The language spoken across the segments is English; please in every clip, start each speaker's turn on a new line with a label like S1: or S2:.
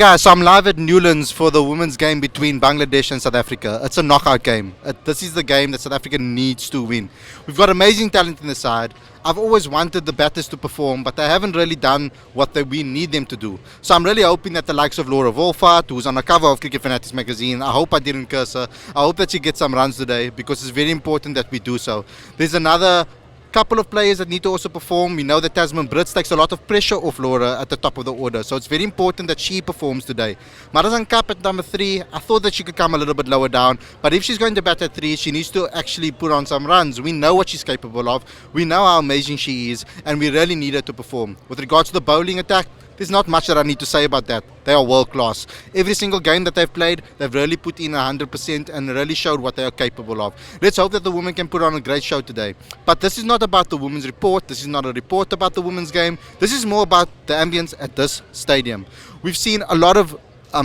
S1: Guys, so I'm live at Newlands for the women's game between Bangladesh and South Africa. It's a knockout game. This is the game that South Africa needs to win. We've got amazing talent in the side. I've always wanted the batters to perform, but they haven't really done what we need them to do. So I'm really hoping that the likes of Laura Wolfart, who's on the cover of Cricket Fanatics magazine, I hope I didn't curse her. I hope that she gets some runs today because it's very important that we do so. There's another couple of players that need to also perform. We know that Tasman Brits takes a lot of pressure off Laura at the top of the order, so it's very important that she performs today. Marazan Cup at number 3, I thought that she could come a little bit lower down, but if she's going to bat at 3, she needs to actually put on some runs. We know what she's capable of, we know how amazing she is, and we really need her to perform. With regards to the bowling attack, there's not much that I need to say about that. They are world class. Every single game that they've played, they've really put in 100% and really showed what they are capable of. Let's hope that the women can put on a great show today. But this is not about the women's report. This is not a report about the women's game. This is more about the ambience at this stadium. We've seen a lot of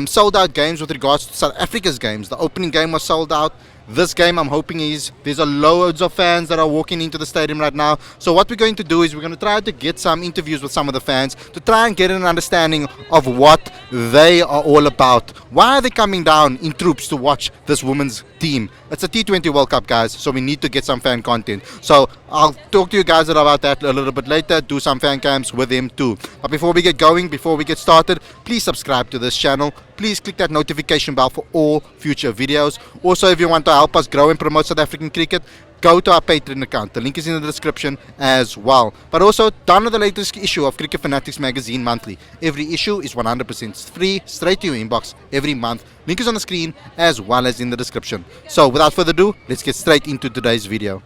S1: sold out games with regards to South Africa's games. The opening game was sold out. This game, I'm hoping, there's a loads of fans that are walking into the stadium right now. So what we're going to do is we're going to try to get some interviews with some of the fans to try and get an understanding of what they are all about. Why are they coming down in troops to watch this women's team? It's a T20 World Cup, guys, so we need to get some fan content. So I'll talk to you guys about that a little bit later, do some fan cams with them too. But before we get going, before we get started, please subscribe to this channel. Please click that notification bell for all future videos. Also, if you want to help us grow and promote South African cricket, go to our Patron account. The link is in the description as well. But also, download the latest issue of Cricket Fanatics magazine monthly. Every issue is 100% free, straight to your inbox every month. Link is on the screen as well as in the description. So without further ado, let's get straight into today's video.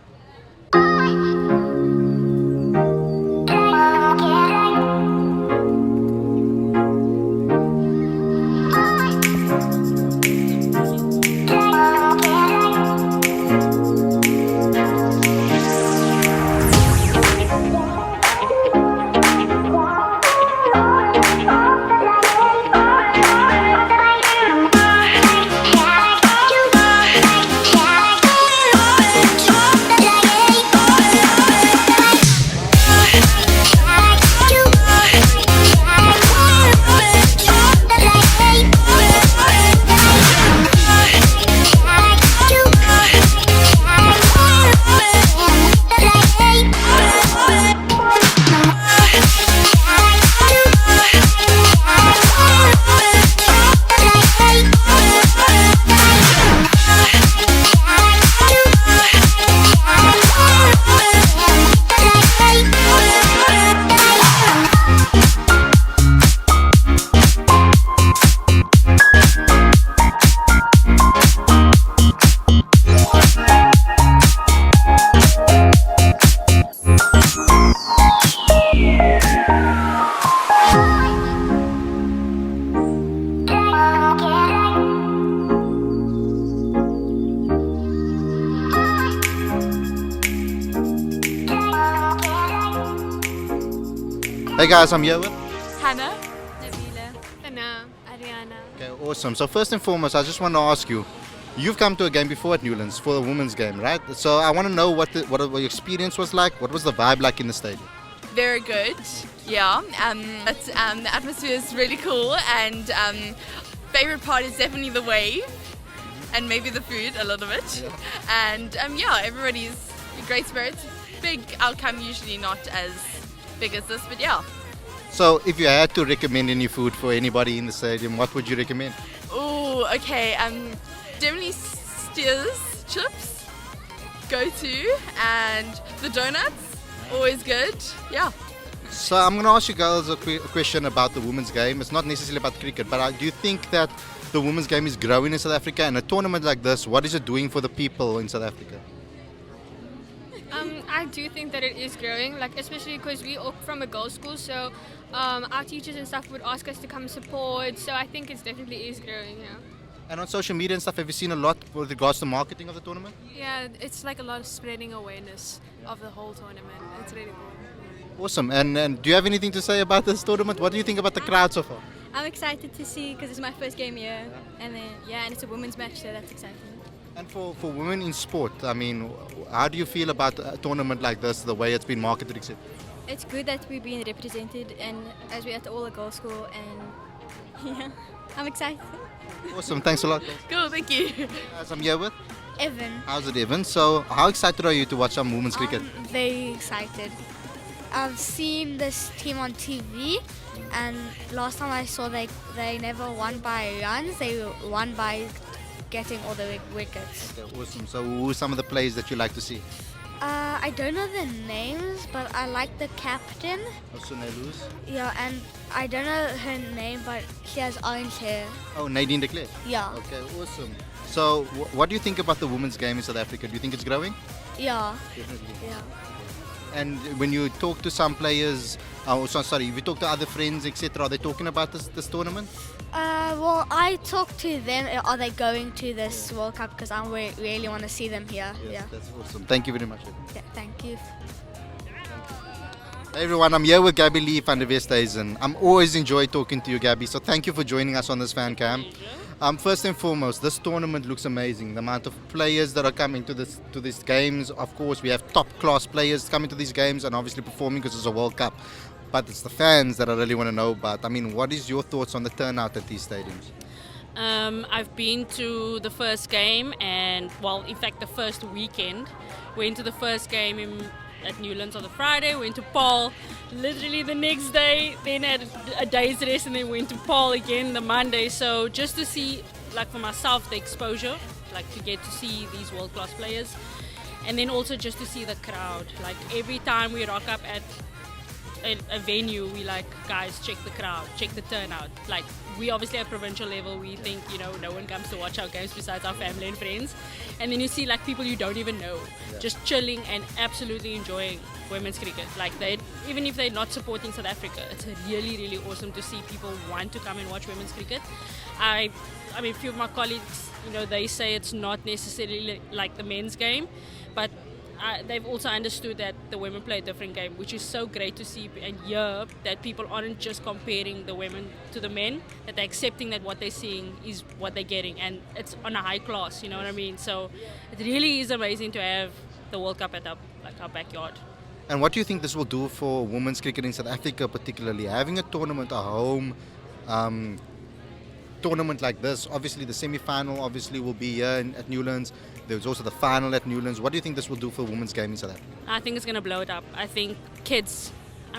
S1: Hey guys, I'm here with
S2: Hannah, Nabila, Anna, Ariana.
S1: Okay, awesome. So first and foremost, I just want to ask you, you've come to a game before at Newlands for the women's game, right? So I want to know what your experience was like. What was the vibe like in the stadium?
S2: Very good. Yeah. The atmosphere is really cool, and favorite part is definitely the wave, and maybe the food a little bit. Yeah. And everybody's in great spirits. Big outcome, usually not as big as this, but yeah.
S1: So if you had to recommend any food for anybody in the stadium, what would you recommend?
S2: Oh, okay. Definitely Steers chips, go to, and the donuts, always good. Yeah.
S1: So I'm going to ask you girls a question about the women's game. It's not necessarily about cricket, but do you think that the women's game is growing in South Africa? And a tournament like this, what is it doing for the people in South Africa?
S3: I do think that it is growing, like especially because we are from a girls' school, so our teachers and stuff would ask us to come support. So I think it definitely is growing. Yeah.
S1: And on social media and stuff, have you seen a lot with regards to marketing of the tournament?
S4: Yeah, it's like a lot of spreading awareness of the whole tournament. It's really cool.
S1: Awesome. And do you have anything to say about this tournament? What do you think about the crowd so far?
S5: I'm excited to see because it's my first game here, and then and it's a women's match, so that's exciting.
S1: And for women in sport, I mean, how do you feel about a tournament like this, the way it's been marketed, etc.?
S5: It's good that we're being represented, and as we're at all a girls' school, and Yeah, I'm excited.
S1: Awesome. Thanks a lot. Guys.
S2: Cool, thank you.
S1: As I'm here with.
S6: Evan,
S1: How's it, Evan? So, how excited are you to watch some women's cricket?
S6: very excited. I've seen this team on TV, and last time I saw they never won by runs. They won by getting all the wickets.
S1: Okay, awesome. So, who are some of the players that you like to see?
S6: I don't know the names, but I like the captain.
S1: Also, Nelus.
S6: Yeah, and I don't know her name, but she has orange hair.
S1: Oh, Nadine de Klerk.
S6: Yeah,
S1: Okay, awesome. So, what do you think about the women's game in South Africa? Do you think it's growing?
S6: yeah,
S1: Definitely.
S6: yeah.
S1: And when you talk to some players, if you talk to other friends, etc., are they talking about this tournament?
S6: Well, I talked to them. Are they going to this World Cup? Because I really want to see them here.
S1: Yes, that's awesome. Thank you very much.
S6: Yeah, thank you.
S1: Hey everyone, I'm here with Gabby Lee van der Westhuizen. I'm always enjoy talking to you, Gabby. So thank you for joining us on this fan cam. First and foremost, this tournament looks amazing. The amount of players that are coming to these games. Of course, we have top class players coming to these games and obviously performing because it's a World Cup. But it's the fans that I really want to know about. I mean, what is your thoughts on the turnout at these stadiums?
S7: I've been to the first game and, well, in fact, the first weekend. Went to the first game at NEWLANDS on the Friday, went to Paul literally the next day, then had a day's rest and then went to Paul again the Monday. So just to see, like for myself, the exposure, like to get to see these world-class players. And then also just to see the crowd. Like every time we rock up at a venue, we like, guys, check the crowd, check the turnout. Like, we obviously at provincial level, we think, no one comes to watch our games besides our family and friends. And then you see like people you don't even know, just chilling and absolutely enjoying women's cricket. Like even if they're not supporting South Africa, it's really, really awesome to see people want to come and watch women's cricket. I mean, a few of my colleagues, they say it's not necessarily like the men's game, but they've also understood that the women play a different game, which is so great to see and hear that people aren't just comparing the women to the men, that they're accepting that what they're seeing is what they're getting, and it's on a high class, you know what I mean? So it really is amazing to have the World Cup at our backyard.
S1: And what do you think this will do for women's cricket in South Africa, particularly having a tournament, a home tournament like this? Obviously, the semi-final obviously will be here at NEWLANDS. There's also the final at NEWLANDS. What do you think this will do for women's game in South Africa?
S7: I think it's going to blow it up. I think kids,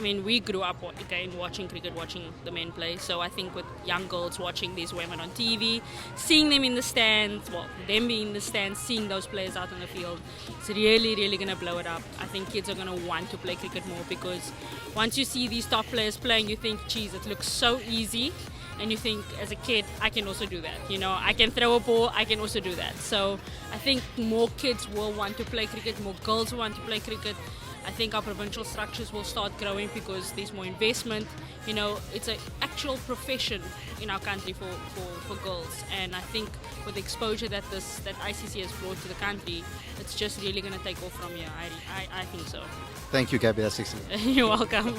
S7: we grew up again watching cricket, watching the men play. So I think with young girls watching these women on TV, seeing them in the stands, them being in the stands, seeing those players out on the field, it's really, really going to blow it up. I think kids are going to want to play cricket more, because once you see these top players playing, you think, geez, it looks so easy. And you think, as a kid, I can also do that. I can throw a ball, I can also do that. So I think more kids will want to play cricket, more girls will want to play cricket. I think our provincial structures will start growing because there's more investment. It's an actual profession in our country for girls. And I think with the exposure that ICC has brought to the country, it's just really going to take off from here. I think so.
S1: Thank you, Gabby. That's excellent.
S7: You're welcome.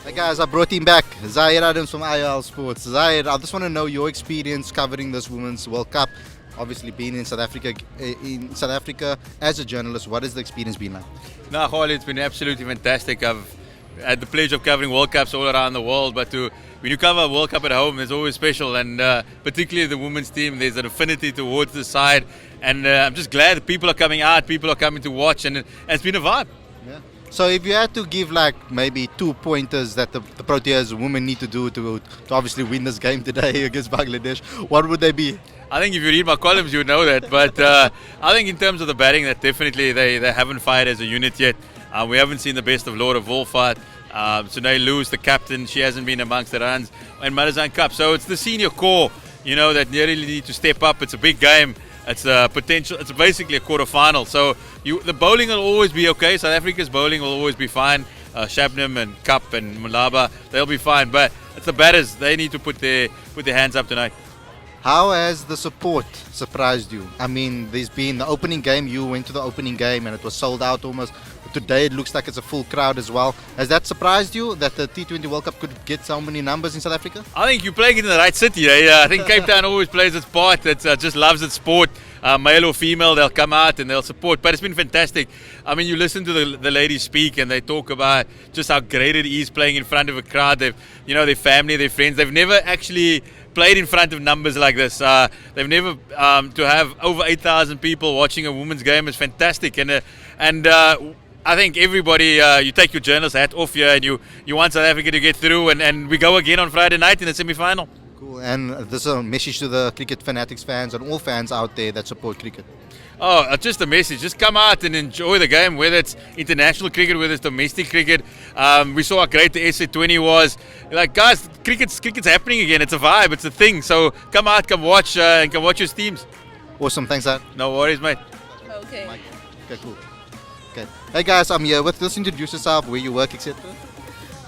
S1: Hey guys, I brought him back. Zahir Adams from IL Sports. Zahir, I just want to know your experience covering this Women's World Cup. Obviously, being in South Africa as a journalist, what has the experience been like?
S8: No, Khali, it's been absolutely fantastic. I've had the pleasure of covering World Cups all around the world, but when you cover a World Cup at home, it's always special, and particularly the women's team, there's an affinity towards the side, and I'm just glad that people are coming out, people are coming to watch, and it's been a vibe.
S1: Yeah. So if you had to give maybe 2 pointers that the Proteas women need to do to obviously win this game today against Bangladesh, what would they be?
S8: I think if you read my columns, you would know that. But I think in terms of the batting, that definitely they haven't fired as a unit yet. We haven't seen the best of Laura Wolfart. Sunay Lewis, the captain, she hasn't been amongst the runs. And Marizan Cup. So it's the senior core, that really need to step up. It's a big game. It's a potential. It's basically a quarter-final. So the bowling will always be okay. South Africa's bowling will always be fine. Shabnam and Cup and Mulaba, they'll be fine. But it's the batters. They need to put their hands up tonight.
S1: How has the support surprised you? I mean, there's been the opening game. You went to the opening game and it was sold out almost. Today it looks like it's a full crowd as well. Has that surprised you that the T20 World Cup could get so many numbers in South Africa?
S8: I think you're playing it in the right city. I think Cape Town always plays its part. It just loves its sport. male or female, they'll come out and they'll support. But it's been fantastic. I mean, you listen to the ladies speak and they talk about just how great it is playing in front of a crowd. They've, their family, their friends. They've never actually played in front of numbers like this. They've never to have over 8,000 people watching a women's game is fantastic. And I think everybody, you take your journalist hat off here and you want South Africa to get through, and we go again on Friday night in the semi-final.
S1: Cool. And this is a message to the cricket fanatics fans and all fans out there that support cricket.
S8: Oh, just a message. Just come out and enjoy the game, whether it's international cricket, whether it's domestic cricket. We saw how great the SA20 was. Like, guys, cricket's happening again. It's a vibe. It's a thing. So come out, come watch, and come watch your teams.
S1: Awesome. Thanks, Dad.
S8: No worries, mate.
S2: Okay.
S1: Mike. Okay, cool. Okay. Hey, guys, I'm here with. Just introduce yourself, where you work, etc.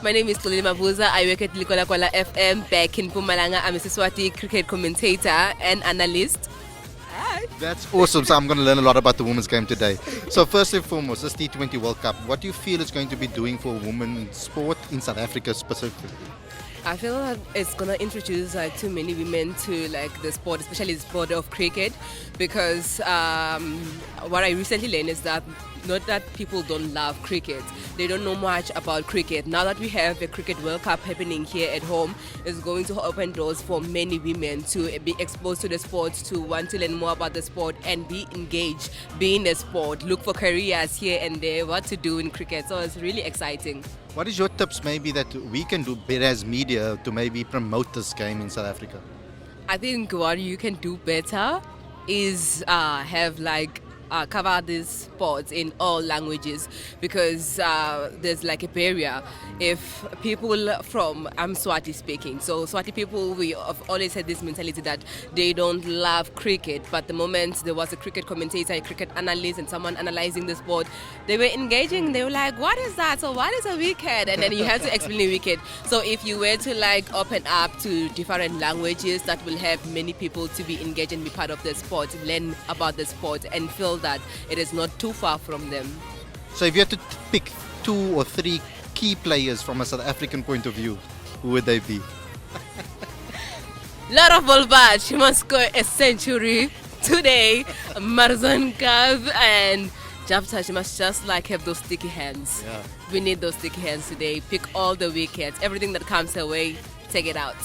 S9: My name is Tolini Mabuza. I work at Likola Kola FM back in Mpumalanga. I'm a Siswati cricket commentator and analyst.
S1: That's awesome. So I'm going to learn a lot about the women's game today. So first and foremost, this T20 World Cup, what do you feel it's going to be doing for women's sport in South Africa specifically?
S9: I feel like it's gonna introduce too many women to the sport, especially the sport of cricket, because what I recently learned is that not that people don't love cricket, they don't know much about cricket. Now that we have a Cricket World Cup happening here at home, it's going to open doors for many women to be exposed to the sport, to want to learn more about the sport and be engaged, be in the sport, look for careers here and there, what to do in cricket. So it's really exciting.
S1: What is your tips maybe that we can do better as media to maybe promote this game in South Africa?
S9: I think what you can do better is have cover these sports in all languages, because there's a barrier. If people from, I'm Swati speaking, so Swati people, we have always had this mentality that they don't love cricket, but the moment there was a cricket commentator, a cricket analyst and someone analyzing the sport, they were engaging. They were like, what is that? So what is a wicket? And then you have to explain a wicket. So if you were to open up to different languages, that will have many people to be engaged and be part of the sport, learn about the sport and feel that it is not too far from them.
S1: So if you had to pick 2 or 3 key players from a South African point of view, who would they be?
S9: Lara Volbad, she must score a century today. Marzan Gav and Japta, she must just have those sticky hands.
S1: Yeah.
S9: We need those sticky hands today. Pick all the wickets, everything that comes her way, take it out.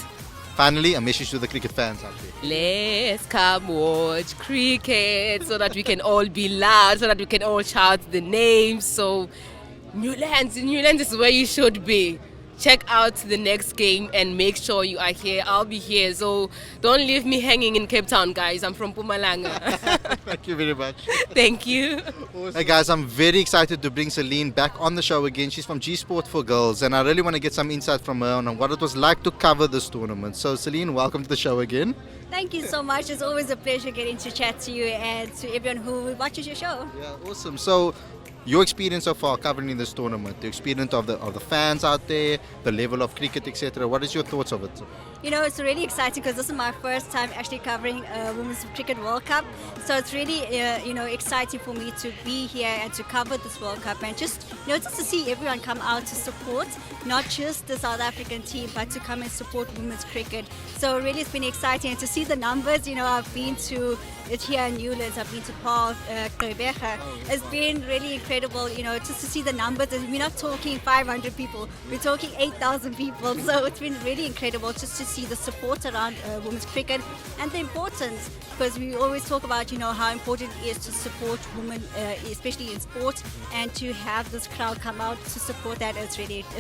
S1: Finally, a message to the cricket fans out there.
S9: Let's come watch cricket so that we can all be loud, so that we can all shout the names. So Newlands is where you should be. Check out the next game and make sure you are here. I'll be here. So don't leave me hanging in Cape Town, guys. I'm from Mpumalanga.
S1: Thank you very much.
S9: Thank you.
S1: Awesome. Hey guys, I'm very excited to bring Celine back on the show again. She's from G Sport for Girls, and I really want to get some insight from her on what it was like to cover this tournament. So Celine, welcome to the show again.
S5: Thank you so much. It's always a pleasure getting to chat to you and to everyone who watches your show.
S1: Yeah, awesome. So your experience so far covering this tournament, the experience of the fans out there, the level of cricket, etc. What is your thoughts of it?
S5: It's really exciting because this is my first time actually covering Women's Cricket World Cup. So it's really, exciting for me to be here and to cover this World Cup and just to see everyone come out to support, not just the South African team, but to come and support women's cricket. So really it's been exciting and to see the numbers. I've been to it here in Newlands, I've been to Paul, Gqeberha. It's been really incredible, just to see the numbers. And we're not talking 500 people, we're talking 8,000 people. So it's been really incredible just to see the support around women's cricket and the importance, because we always talk about how important it is to support women, especially in sport, and to have this crowd come out to support that. It's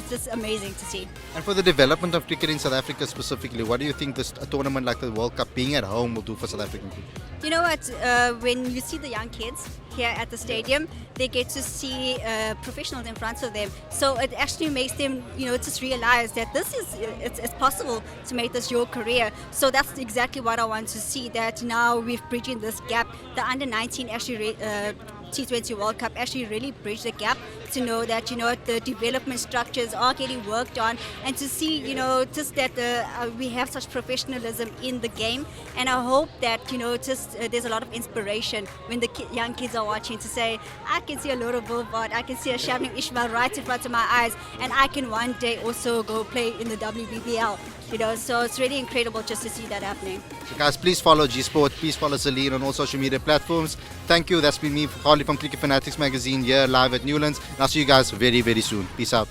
S5: just amazing to see.
S1: And for the development of cricket in South Africa specifically, what do you think a tournament like the World Cup being at home will do for South African cricket?
S5: You know what, when you see the young kids here at the stadium, they get to see professionals in front of them. So it actually makes them, just realize that it's possible to make this your career. So that's exactly what I want to see, that now we're bridging this gap. The under-19 actually T20 World Cup actually really bridged the gap to know that the development structures are getting worked on, and to see just that we have such professionalism in the game. And I hope that there's a lot of inspiration when the young kids are watching, to say, I can see a Laura Boulevard, I can see a Shabnim Ishmael right in front of my eyes, and I can one day also go play in the WBBL. You know, so it's really incredible just to see that happening.
S1: So guys, please follow G Sport, please follow Celine on all social media platforms. Thank you. That's been me, Harley from Cricket Fanatics magazine here live at Newlands. And I'll see you guys very, very soon. Peace out.